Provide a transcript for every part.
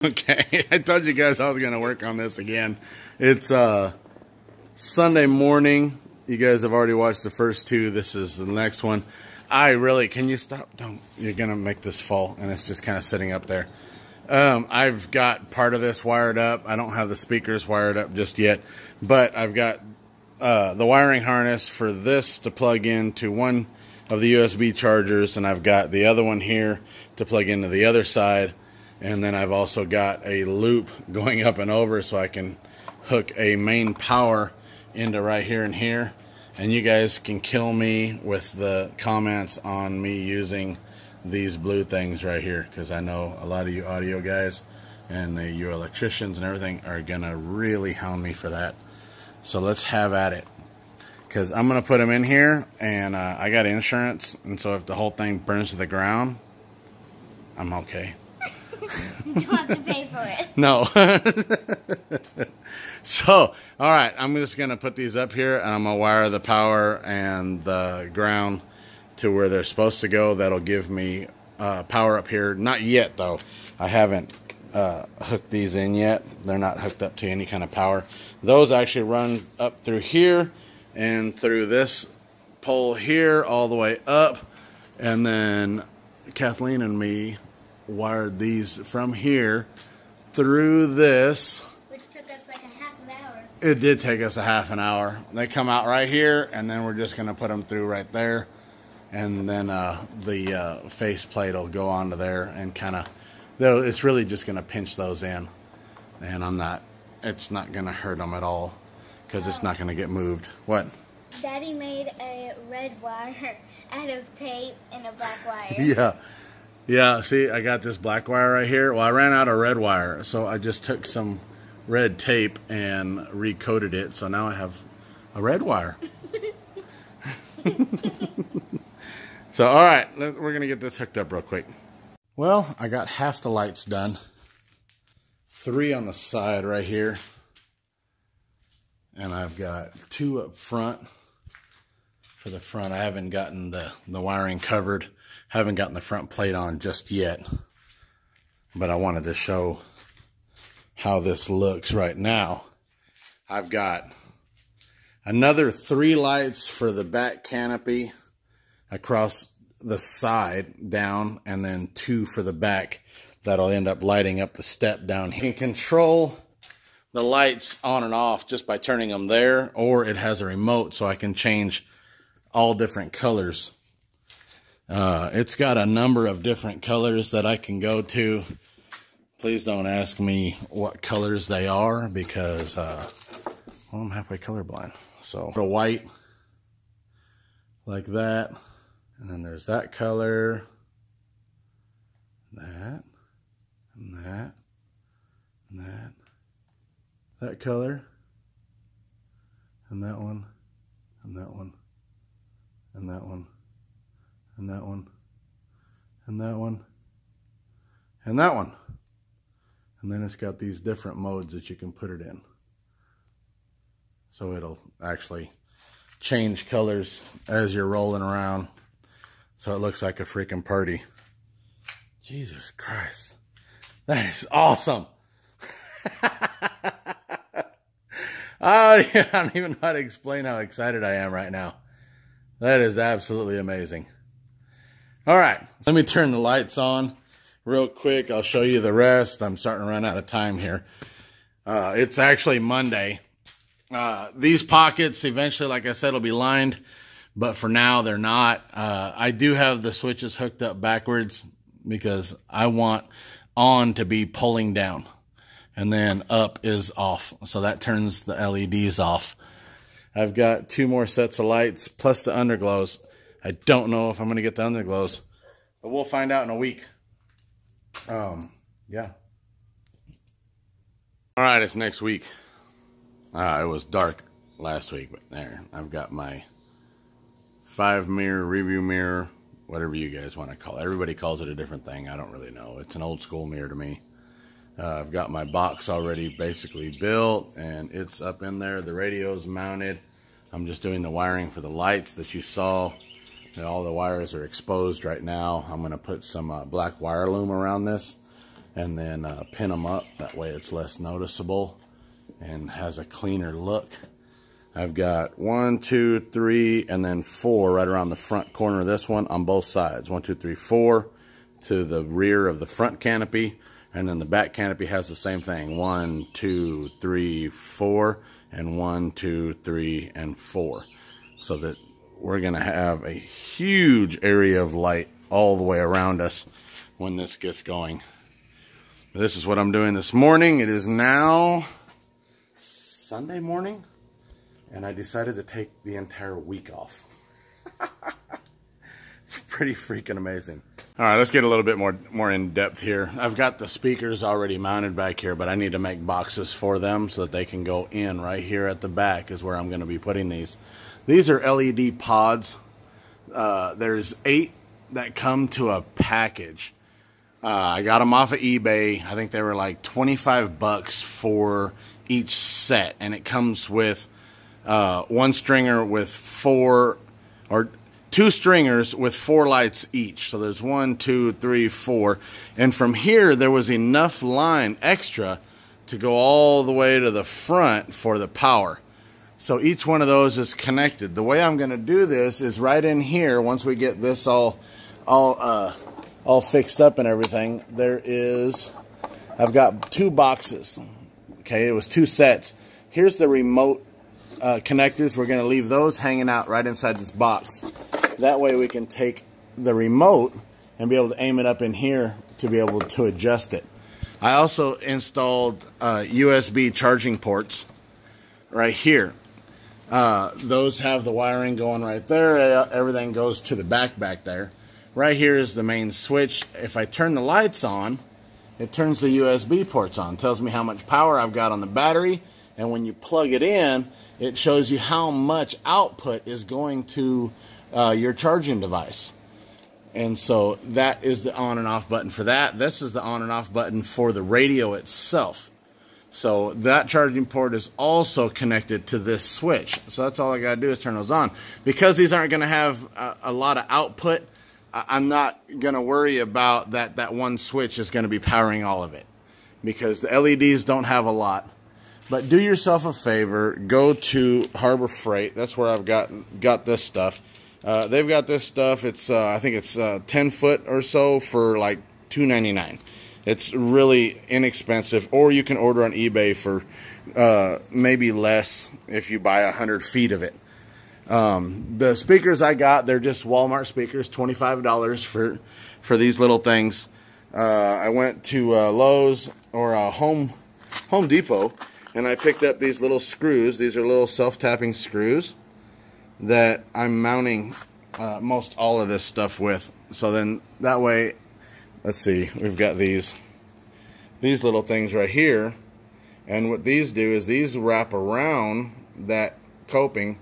Okay, I told you guys I was going to work on this again. It's Sunday morning. You guys have already watched the first two. This is the next one. Can you stop? Don't. You're going to make this fall, and it's just kind of sitting up there. I've got part of this wired up. I don't have the speakers wired up just yet, but I've got the wiring harness for this to plug into one of the USB chargers, and I've got the other one here to plug into the other side. And then I've also got a loop going up and over so I can hook a main power into right here and here. And you guys can kill me with the comments on me using these blue things right here, because I know a lot of you audio guys and you electricians and everything are gonna really hound me for that. So let's have at it, because I'm gonna put them in here, and I got insurance, and so if the whole thing burns to the ground, I'm okay. You don't have to pay for it. No. So, all right, I'm just going to put these up here, and I'm going to wire the power and the ground to where they're supposed to go. That'll give me power up here. Not yet, though. I haven't hooked these in yet. They're not hooked up to any kind of power. Those actually run up through here and through this pole here all the way up. And then Kathleen and me wired these from here through this, which took us like a half an hour. It did take us a half an hour. They come out right here, and then we're just going to put them through right there, and then the face plate will go onto there, and kind of, it's really just going to pinch those in, and it's not going to hurt them at all, because it's not going to get moved. What? Daddy made a red wire out of tape and a black wire. Yeah. Yeah, see, I got this black wire right here. Well, I ran out of red wire, so I just took some red tape and recoated it, so now I have a red wire. So, all right, we're going to get this hooked up real quick. Well, I got half the lights done. 3 on the side right here. And I've got 2 up front. For the front, I haven't gotten the wiring covered. Haven't gotten the front plate on just yet, but I wanted to show how this looks right now. I've got another 3 lights for the back canopy across the side down, and then 2 for the back that'll end up lighting up the step down here. You can control the lights on and off just by turning them there, or it has a remote so I can change all different colors. It's got a number of different colors that I can go to. Please don't ask me what colors they are, because well, I'm halfway colorblind. So the white, like that, and then there's that color, that, and that, and that, that color, and that one, and that one, and that one, and that one, and that one, and that one. And then it's got these different modes that you can put it in. So it'll actually change colors as you're rolling around. So it looks like a freaking party. Jesus Christ. That is awesome. I don't even know how to explain how excited I am right now. That is absolutely amazing. All right, let me turn the lights on real quick. I'll show you the rest. I'm starting to run out of time here. It's actually Monday. These pockets eventually, like I said, will be lined, but for now they're not. I do have the switches hooked up backwards because I want on to be pulling down, and then up is off. So that turns the LEDs off. I've got 2 more sets of lights plus the underglows. I don't know if I'm going to get the underglows, but we'll find out in a week. Yeah. All right, it's next week. It was dark last week, but there. I've got my 5-mirror, review mirror, whatever you guys want to call it. Everybody calls it a different thing. I don't really know. It's an old school mirror to me. I've got my box already basically built, and it's up in there. The radio's mounted. I'm just doing the wiring for the lights that you saw. And all the wires are exposed right now. I'm going to put some black wire loom around this and then pin them up. That way it's less noticeable and has a cleaner look. I've got 1, 2, 3, and then 4 right around the front corner of this one on both sides. 1, 2, 3, 4 to the rear of the front canopy, and then the back canopy has the same thing. 1, 2, 3, 4, and 1, 2, 3, and 4. So that we're going to have a huge area of light all the way around us when this gets going. This is what I'm doing this morning. It is now Sunday morning, and I decided to take the entire week off. It's pretty freaking amazing. All right, let's get a little bit more in depth here. I've got the speakers already mounted back here, but I need to make boxes for them so that they can go in right here at the back is where I'm going to be putting these. These are LED pods. There's 8 that come to a package. I got them off of eBay. I think they were like 25 bucks for each set, and it comes with one stringer with 4, or 2 stringers with 4 lights each. So there's 1, 2, 3, 4, and from here there was enough line extra to go all the way to the front for the power. So each one of those is connected. The way I'm going to do this is right in here. Once we get this all fixed up and everything, I've got 2 boxes. Okay, it was 2 sets. Here's the remote connectors. We're going to leave those hanging out right inside this box. That way we can take the remote and be able to aim it up in here to be able to adjust it. I also installed USB charging ports right here. Those have the wiring going right there. Everything goes to the back there. Right here is the main switch. If I turn the lights on, it turns the USB ports on. It tells me how much power I've got on the battery. And when you plug it in, it shows you how much output is going to your charging device. And so that is the on and off button for that. This is the on and off button for the radio itself. So that charging port is also connected to this switch. So that's all I got to do is turn those on. Because these aren't going to have a lot of output, I'm not going to worry about that one switch is going to be powering all of it. Because the LEDs don't have a lot. But do yourself a favor, go to Harbor Freight. That's where I've got this stuff. They've got this stuff. It's I think it's 10 foot or so for like $2.99. It's really inexpensive, or you can order on eBay for maybe less if you buy 100 feet of it. The speakers I got, they're just Walmart speakers, $25 for these little things. I went to Lowe's or Home Depot, and I picked up these little screws. These are little self-tapping screws that I'm mounting most all of this stuff with. So then that way, let's see, we've got these little things right here, and what these do is these wrap around that coping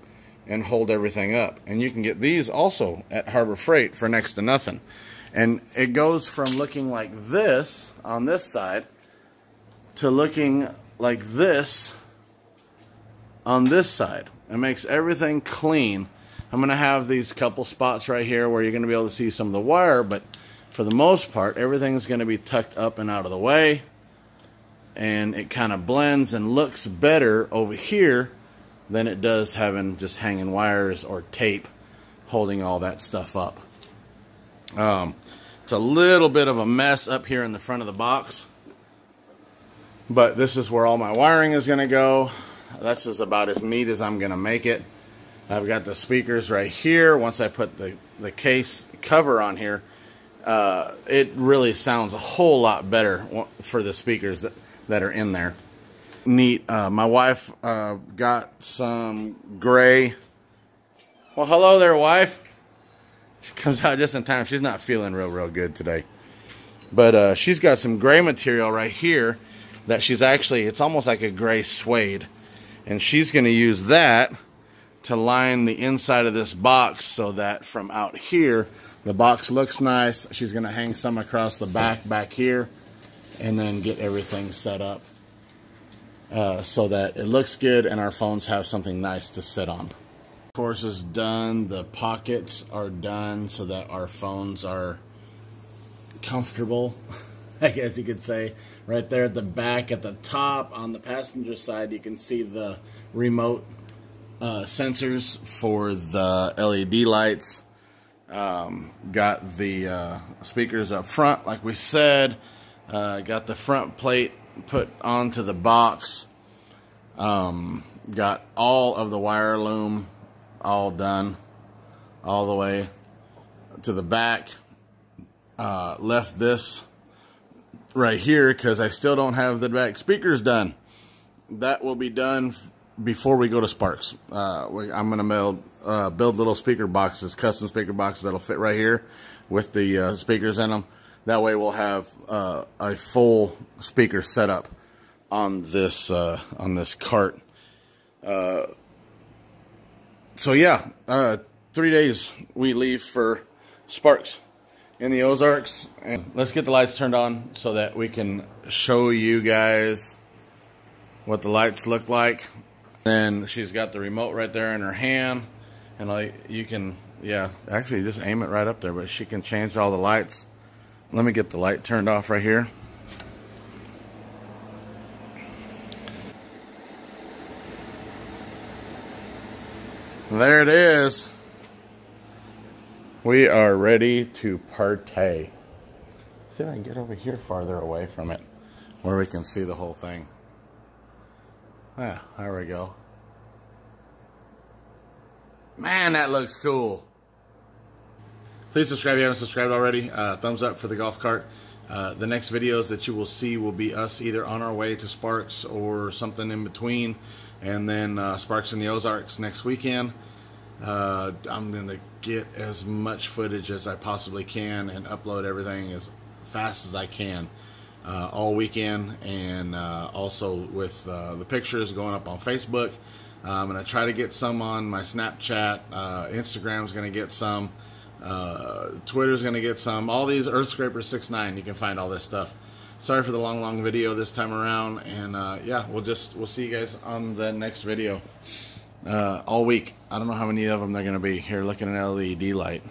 and hold everything up. And you can get these also at Harbor Freight for next to nothing. And it goes from looking like this on this side to looking like this on this side. It makes everything clean. I'm going to have these couple spots right here where you're going to be able to see some of the wire, but for the most part, everything's going to be tucked up and out of the way, and it kind of blends and looks better over here than it does having just hanging wires or tape holding all that stuff up. It's a little bit of a mess up here in the front of the box, but this is where all my wiring is going to go. That's just about as neat as I'm going to make it. I've got the speakers right here. Once I put the case cover on here, it really sounds a whole lot better for the speakers that are in there. Neat. My wife got some gray. Well, hello there, wife. She comes out just in time. She's not feeling real good today. But she's got some gray material right here that she's actually, it's almost like a gray suede. And she's going to use that to line the inside of this box so that from out here, the box looks nice. She's going to hang some across the back here, and then get everything set up so that it looks good and our phones have something nice to sit on. Of course, is done. The pockets are done so that our phones are comfortable. I guess you could say. Right there at the back, at the top, on the passenger side, you can see the remote sensors for the LED lights. Got the speakers up front, like we said. Got the front plate put onto the box. Got all of the wire loom all done, all the way to the back. Left this right here because I still don't have the back speakers done. That will be done before we go to Sparks. I'm gonna build little speaker boxes, custom speaker boxes that'll fit right here with the speakers in them. That way we'll have a full speaker setup on this cart. So yeah, 3 days we leave for Sparks in the Ozarks, and let's get the lights turned on so that we can show you guys what the lights look like. Then she's got the remote right there in her hand, and you can, yeah, actually just aim it right up there, but she can change all the lights. Let me get the light turned off right here. There it is. We are ready to partay. See if I can get over here farther away from it, where we can see the whole thing. Yeah, there we go. Man, that looks cool. Please subscribe if you haven't subscribed already. Thumbs up for the golf cart. The next videos that you will see will be us either on our way to Sparks or something in between. And then Sparks in the Ozarks next weekend. I'm going to get as much footage as I possibly can and upload everything as fast as I can all weekend. And also with the pictures going up on Facebook. I'm going to try to get some on my Snapchat. Instagram's going to get some. Twitter's going to get some. All these Earthscraper69, you can find all this stuff. Sorry for the long video this time around, and yeah, we'll see you guys on the next video all week. I don't know how many of them they're going to be. Here, look at an LED light.